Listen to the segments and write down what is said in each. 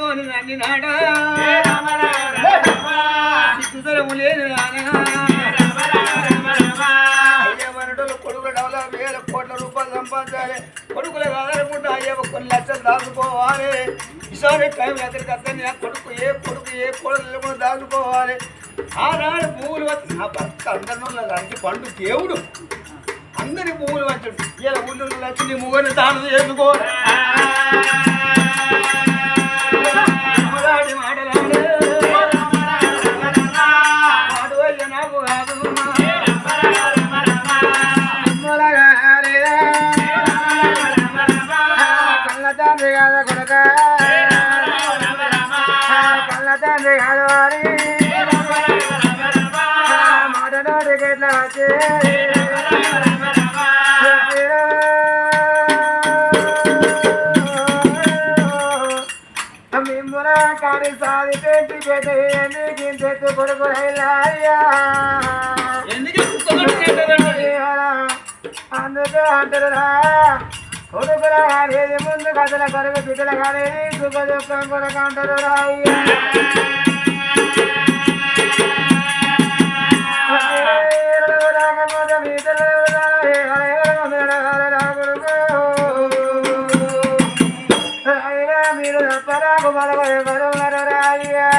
పట్టుకొని నన్ను నాడా సిగ్గుదరము లేదు కొడుకులు డెవలప్ వేల కోట్ల రూపాయలు సంపాదించాలి కొడుకులు కాదనుకుంటా అయ్యే కొన్ని లక్షలు దాచుకోవాలి ఈసారి టైం ఎక్కడికి అర్థం కొడుకు ఏ కోడలు కూడా దాచుకోవాలి ఆనాడు పువ్వులు వచ్చి నా భర్త అందరిలో లాంటి పండు దేవుడు అందరి పువ్వులు వచ్చాడు ఇలా ఊళ్ళో వచ్చి నీ ముగ్గురిని దానం చేసుకో మాటలాడే నాకు కాదు కళ్ళ తండ్రి కాదా కొడుక కళ్ళ తండ్రి కాదు అని మాటనాడికి ఎట్లా వచ్చి మిమ్మల్ని కానీ సాది పెట్టి పెట్టి చెట్టు కొడుకు అందుకే అంటారురా కొడుకులా అనేది ముందు కథల కరుగు పిట్టల కానీ సుఖ దుఃఖం కొడుకు అంటారు రాయ్యా మీరు తప్పరాకు మరొకరు రాయ్యా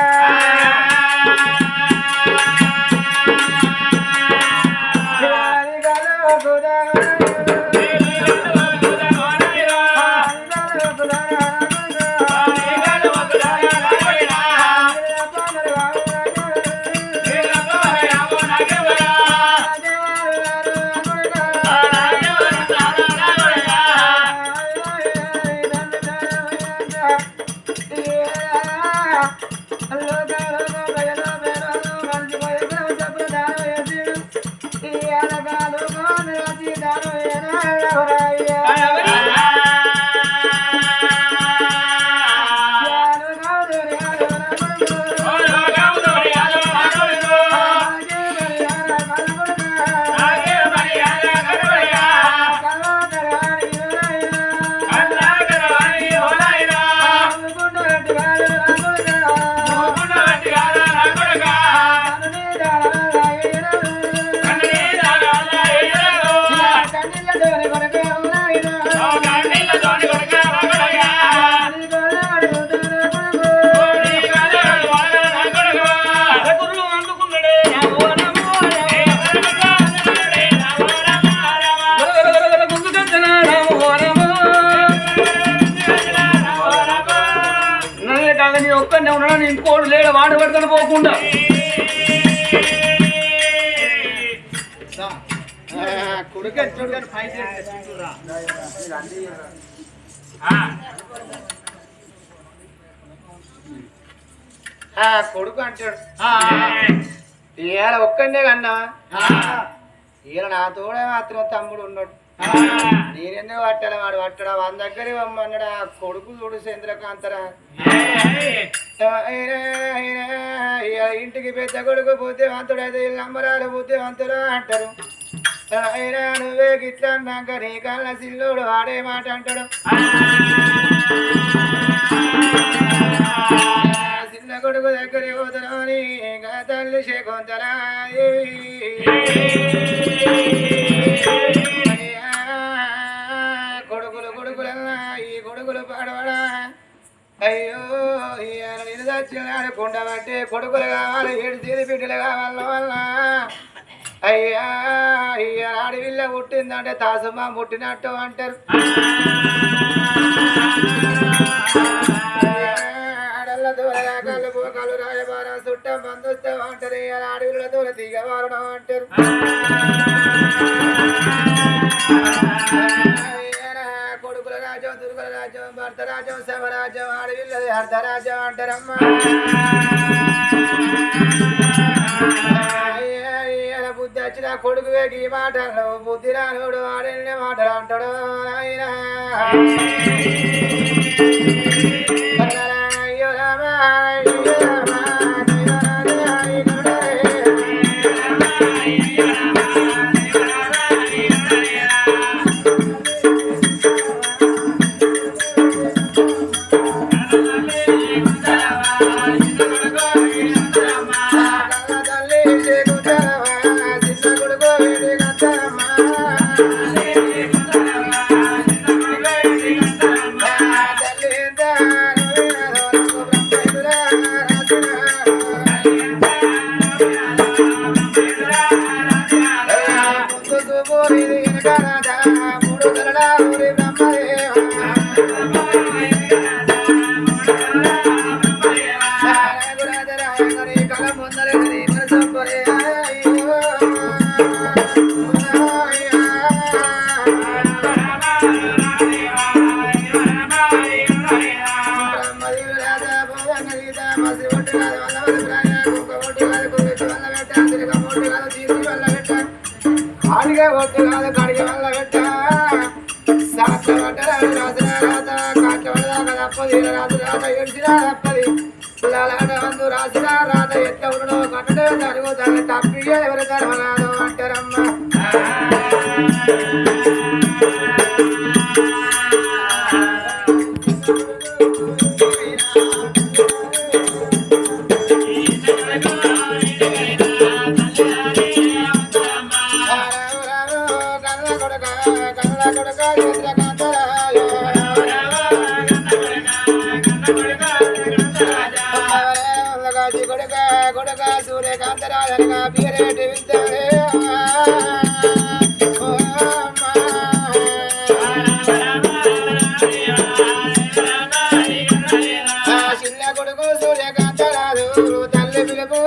ఒక్కనే ఉన్నాను ఇంకోడు లేడ వాడు పడతాను పోకుండా కొడుకు అంటాడు ఇవాళ ఒక్కనే కన్నా ఇవాళ నా తోడే మాత్రం తమ్ముడు ఉన్నాడు నేనెందుకు పట్టాలి వాడు పట్టడా వాళ్ళ దగ్గర అన్నాడు ఆ కొడుకు చూడు చంద్రకాంతరా ఇంటికి పెద్ద కొడుకు బుద్ధివంతుడు అయితే నంబరాలు బుద్ధివంతుడు అంటారు అయినా నువ్వే గిట్లా అన్నాక నీ కళ్ళ సిల్లుడు వాడే మాట అంటాడు చిన్న కొడుకు దగ్గర పోతున్నాని తల్లి శకుంతలా కొడుకులన్నా ఈ కొడుకులు పాడవాడా అయ్యో ఈయన నేను చచ్చినాడు కొండ పట్టి కొడుకులు కావాలి 7 తీరి బిడ్డలు కావాల వల్ల అయ్యా ఈయన అడవిల్ల పుట్టిందంటే తాసుమా పుట్టినట్టు అంటారు ఆడల్ల దూరగా కళ్ళు పోకలు రాయబారం చుట్టం బంధుస్తాం అంటారు ఈయన అడవిల దూర దిగవారడం అంటారు కొడుకుల రాజ్యం దుర్గుల రాజ్యం భర్త రాజ్యం శవరాజ్యం అడవిల్లది అర్ధరాజ్యం అంటారమ్మా బుద్ధి వచ్చిన కొడుకు వేగి మాటలు బుద్ధి రానుడు ఆడెళ్ళే మాటలు అంటాడు ఆయన అయ్యో రామా ఆడిగా ఒట్టు కాదు కడిగి వల్ల పెట్ట సాట్ల పడ్డరాదు రాజు రాత కాట్ల పడదాకా తప్పది రాజు రాత ఎడిచినా తప్పది పిల్లలాట వందు రాజురా రాత ఎట్లా ఉండడో కట్టడే జరుగుతాను తప్పిగా ఎవరు తరవనాదో అంటారమ్మా కొడక సూర్యకాంతరాజనగా పేరేటి వింటే చిన్న కొడుకు సూర్యకాంతరాజు తల్లి పిలుపు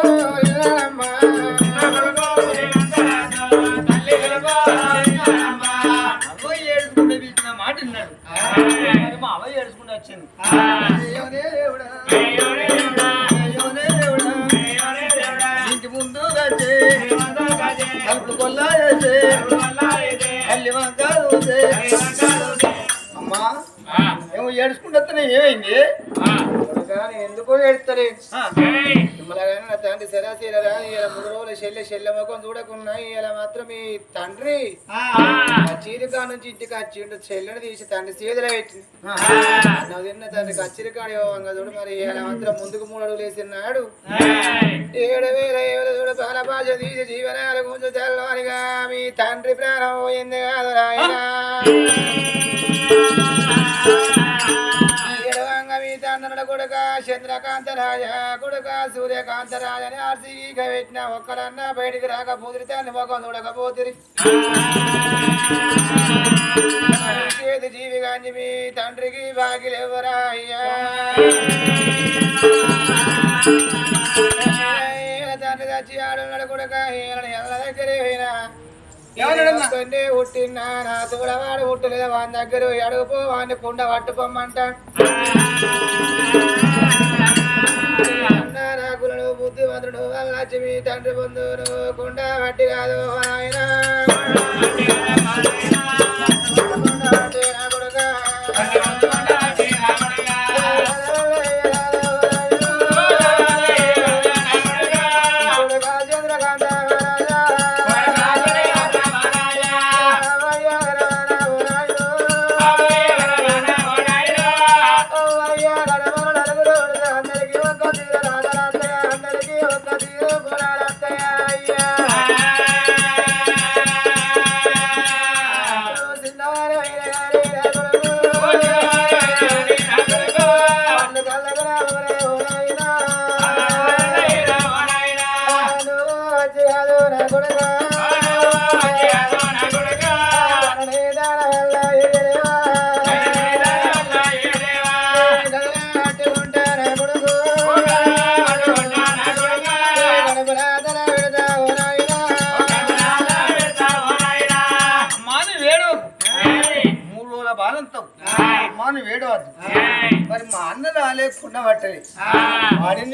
ఏడుచుకుంటే పిలిచిన మాట విన్నాడు మా అవ ఏడుచుకుంటూ వచ్చింది ఇంటి ముందు కలుపు కొల్లా అమ్మా ఏమో ఏడుచుకుంటే ఏమైంది ఎందుకో ఏడుతారే మిమ్మల్ని నా తండ్రి సరాసీరా ఇలా 3 రోజులు చెల్లె ముఖం చూడకున్నాయి ఇలా మాత్రం మీ తండ్రి చీరికా నుంచి ఇంటికి వచ్చిండు చెల్లెని తీసి తండ్రి సీదలో పెట్టింది నాకు తిన్న తండ్రికి అచ్చిరికాడు చూడు మరి ఇలా మాత్రం ముందుకు 3 అడుగులు వేసినాడు 7,000 చూడు పాల భాష తీసి జీవనాలు గుంజు తెల్లవారిగా మీ తండ్రి ప్రాణం పోయింది కాదు రాయన కొడుక చంద్రకాంతరాజ కొడుక సూర్యకాంతరాజ అని ఆర్సీగా పెట్టిన ఒక్కడన్నా బయటికి రాకపోతురి తల్లి ముఖం చూడకపోతురి చేతి జీవి గాంచి మీ తండ్రికి బాగిలు ఎవరా అయ్యా తండ్రి తెచ్చి ఆడున్నాడు కొడుక ఎల్ల దగ్గరే పోయినా పుట్టినా నా తోడవాడు పుట్టలేదు వాని దగ్గర అడుగుపో వాడిని కుండ పట్టుకోమంటాడు నాకులను బుద్ధిమంతుడు వాళ్ళ మీ తండ్రి బంధువును కుండ పట్టి కాదు ఆయన మరి మా అన్న రాలేకుండా పట్టది వాడిని